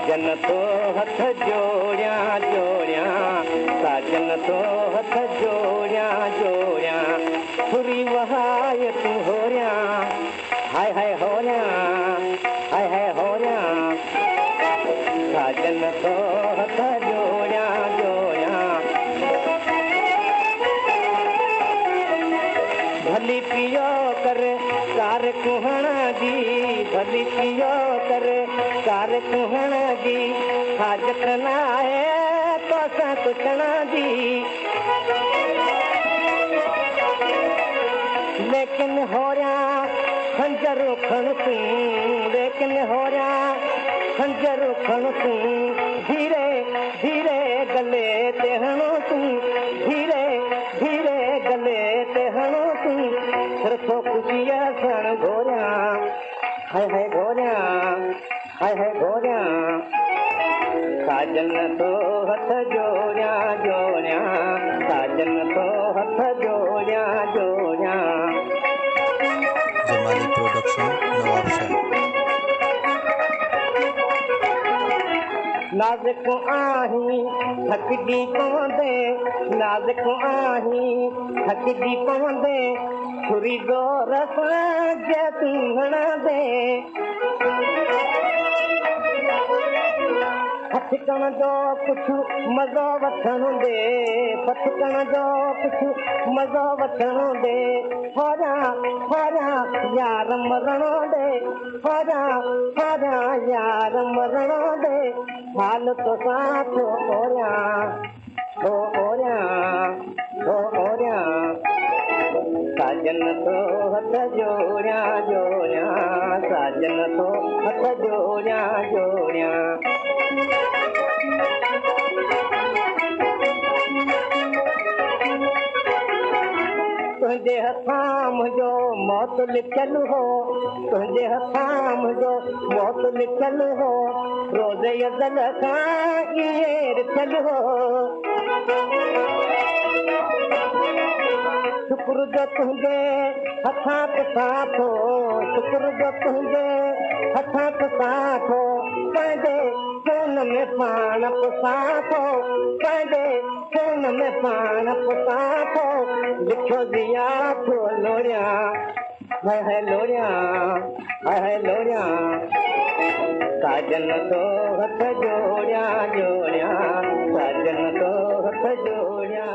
साजन तो हथ जोड़िया जोड़िया साजन तो हथ जोड़िया जोड़िया छुरी वहाय तू होरिया हाय हाय होरिया हाय हाय होरिया साजन तो हथ जोड़िया जोड़िया भली पियो कर कार कुहणा जी भली पियो कर कार कुहणा जी हाजत न आहे तो सा कुछणा जी लेकिन होरिया खंजर खण तू लेकिन होरिया खंजर खण तू धीरे धीरे गले ते हणो तू धीरे धीरे गले ते हणो तू फिर तो खुशिया सण घोरिया हाय हाय घोरिया हाय हाय घोरिया साजन तो हथ जोड़िया जोड़िया साजन तो हथ जोड़िया जोड़िया जमाली प्रोडक्शन नवाबशाह नाज़ुक आही थकजी पवंदे नाज़ुक आही थकजी पवंदे छुरी ज़ोर सां जे तूं हणंदे फटकण जो कुझु मज़ो वठण दे फटकण जो कुझु मज़ो वठण दे होरिया होरिया यार मरण दे होरिया होरिया यार मरण दे हाल तो साथ होरिया ओ होरिया ओ होरिया साजन तो हथ जोड़िया जोड़िया साजन तो हथ जोड़िया जोड़िया तुझे हथां मुंहिंजो मौत लिखियल हो तुझे हथां मुंहिंजो मौत लिखियल हो रोज़ अज़ल खां इहे लिखियल हो शुक्र जो तुंहिंजे हथां साथ हो शुक्र जो तुंहिंजे हथां साथ हो पंहिंजे खून में पाण साथ हो पंहिंजे खून में पाण साथ हो लिखो दिया तो लोरिया है लोरिया है लोरिया साजन तो हथ जोड़िया जोड़िया साजन तो हथ जोड़िया